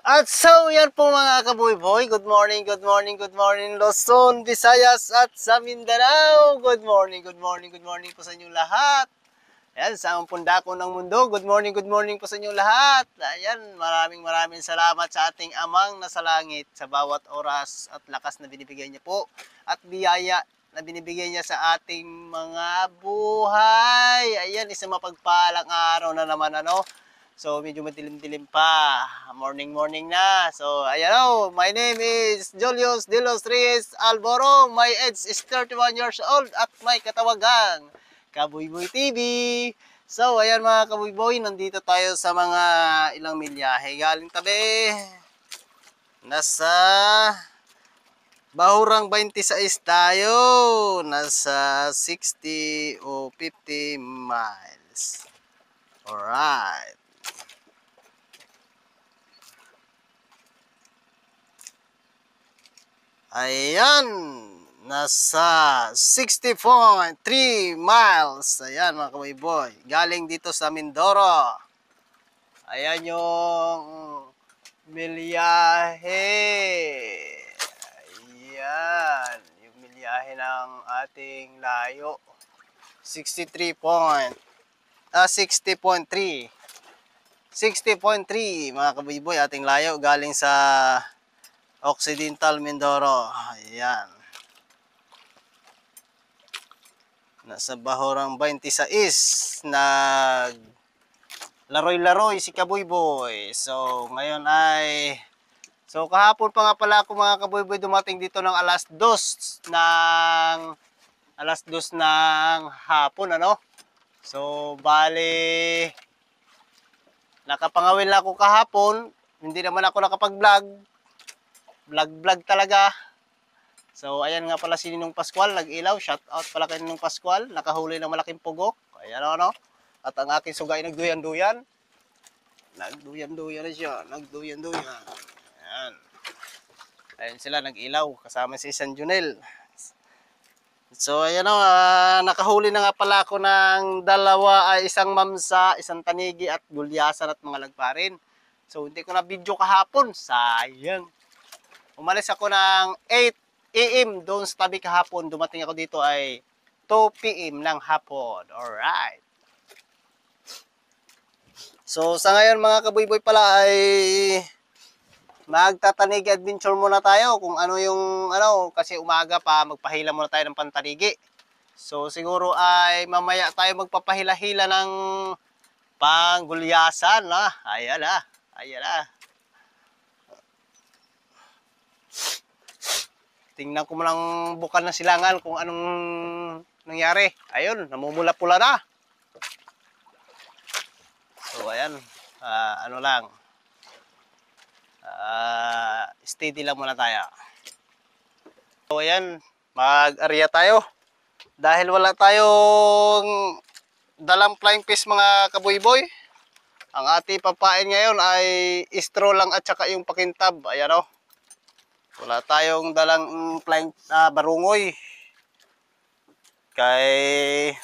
At so, yan po mga kaboy-boy. Good morning, good morning, good morning, Luzon, Visayas at sa Mindanao. Good morning, good morning, good morning po sa inyong lahat. Ayan, sa among pundako ng mundo. Good morning po sa inyong lahat. Ayan, maraming salamat sa ating amang nasa langit sa bawat oras at lakas na binibigay niya po. At biyaya na binibigay niya sa ating mga buhay. Ayan, isang mapagpalang araw na naman So, medyo madilim-dilim pa. Morning na. So, ayan my name is Julius De Los Reyes Alboro. My age is 31 years old at may katawagang Kaboy-Boy TV. So, ayan mga kaboy-boy, nandito tayo sa mga ilang milyahe. Galing tabi. Nasa Bahurang 26 tayo. Nasa 60 o 50 miles. Alright. Ayan, nasa 60.3 miles. Ayan mga kaboy-boy, galing dito sa Mindoro. Ayan yung milyahe. Ayan, yung milyahe ng ating layo. 60.3 mga kaboy-boy, ating layo galing sa Occidental Mindoro. Ayan. Nasa Bahurang 26 nag laroy-laroy si Kaboy-Boy. So, ngayon ay kahapon pa nga pala ako mga Kaboy-Boy dumating dito ng alas 2 ng hapon So, bali nakapangawil na ako kahapon. Hindi naman ako nakapag-vlog. Vlog talaga. So, ayan nga pala si Ninong Pascual, nag-ilaw. Shout out pala kay Ninong Pascual. Nakahuli ng malaking pugok. Ayan At ang aking sugay nagduyan-duyan. Nagduyan-duyan na siya. Ayan. Ayan sila, nag-ilaw. Kasama si San Junel. So, ayan nakahuli na nga pala ako ng isang mamsa, isang tanigi at gulyasan at mga lagparin. So, hindi ko na video kahapon. Sayang. Umalis ako ng 8 AM doon sa tabi kahapon. Dumating ako dito ay 2 PM ng hapon. Alright. So, sa ngayon mga kaboy-boy pala ay magtatanigi adventure muna tayo. Kung ano yung, kasi umaga pa, magpahila muna tayo ng pantanigi. So, siguro ay mamaya tayo magpapahila-hila ng panggulyasan. Ayan na. Tingnan ko mo lang bukal ng silangan kung anong nangyari. Ayun, namumula-pula na. So, ayan. Steady lang muna tayo. So, ayan. Mag-area tayo. Dahil wala tayong dalang flying fish mga kaboy-boy. Ang ating papain ngayon ay istro lang at saka yung pakintab. Ayan Wala tayong dalang flying barungoy. Kay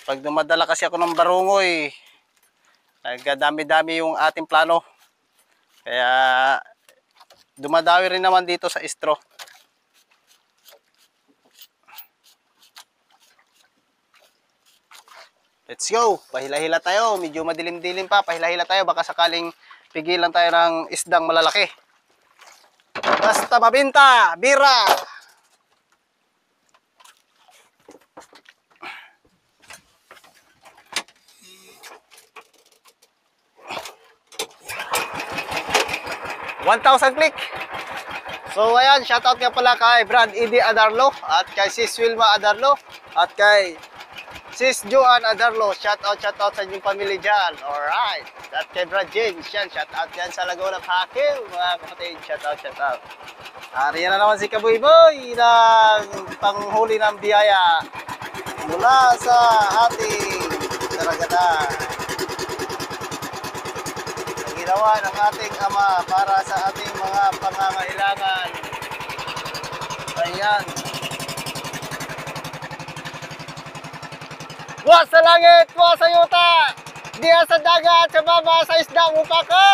pag dumadala kasi ako ng barungoy, nagdami-dami yung ating plano. Kaya dumadawi rin naman dito sa istro. Let's go. Pahila-hila tayo. Medyo madilim-dilim pa. Pahila-hila tayo. Baka sakaling pigilan tayo ng isdang malalaki. Basta mabinta, bira. $1,000 click. So ayan, shoutout nga pala kay Brad Edi Adarlo at kay Sis Wilma Adarlo at kay Sis Joan Adarlo. Shoutout sa inyong pamilya dyan. Alright. At kay Brad James, yan, shoutout yan sa Laguna Pakil, mga kapatid. Shoutout. Ariyan na naman si Kaboy-Boy ng panghuli ng biyaya mula sa ating karagatan. Ang ginawa ng ating Ama para sa ating mga pangangailangan. Ayan. Buwas sa langit, buwas sa yuta. Diyan sa dagat, sa baba, sa isda, upaka.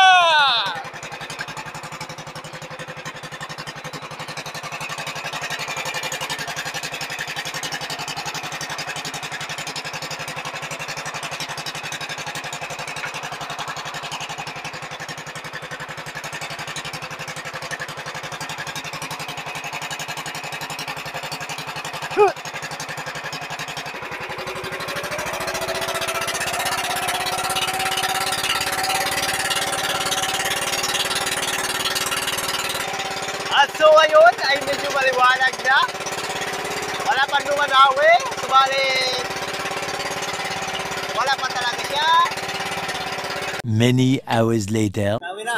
ngayon ay medyo maliwanag na. Wala pa dumadawing, subalit wala pa talaga siya. Many hours later. Sabi na.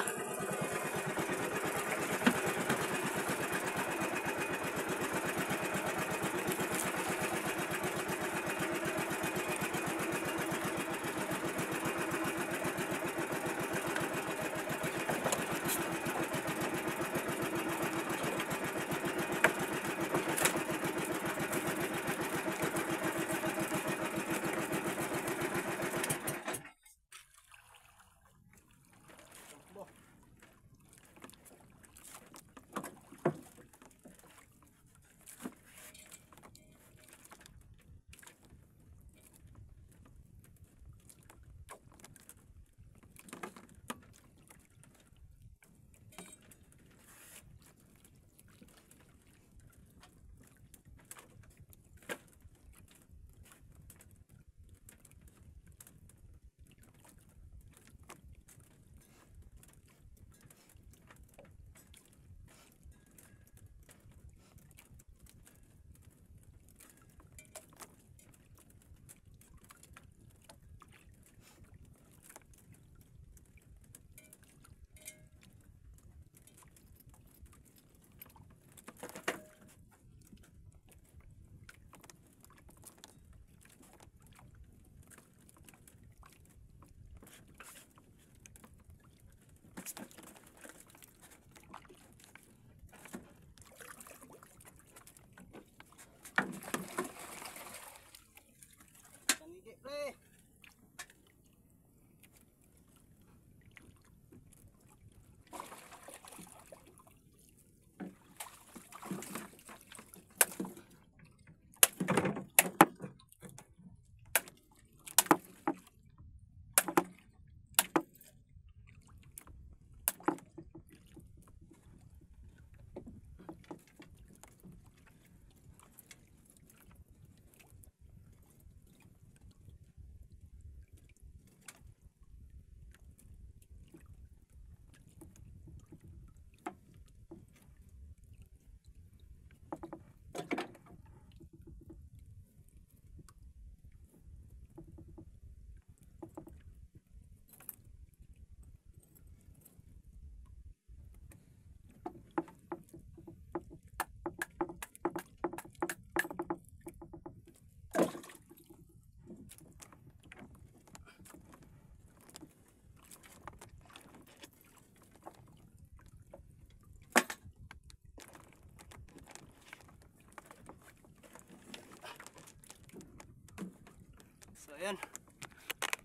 So ayan,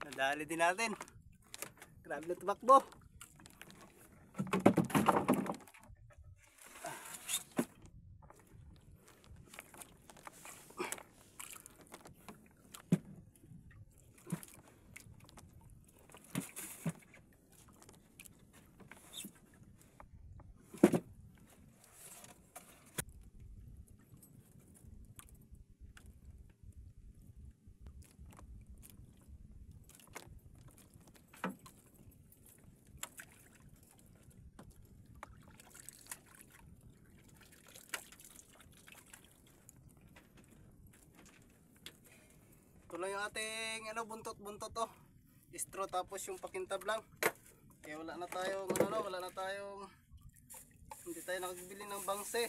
nadali din natin. Grabe na tumakbo. Ito lang yung ating buntot-buntot oh. Straw tapos yung pakintab lang. Kaya wala na tayong hindi tayo nakabili ng bangse.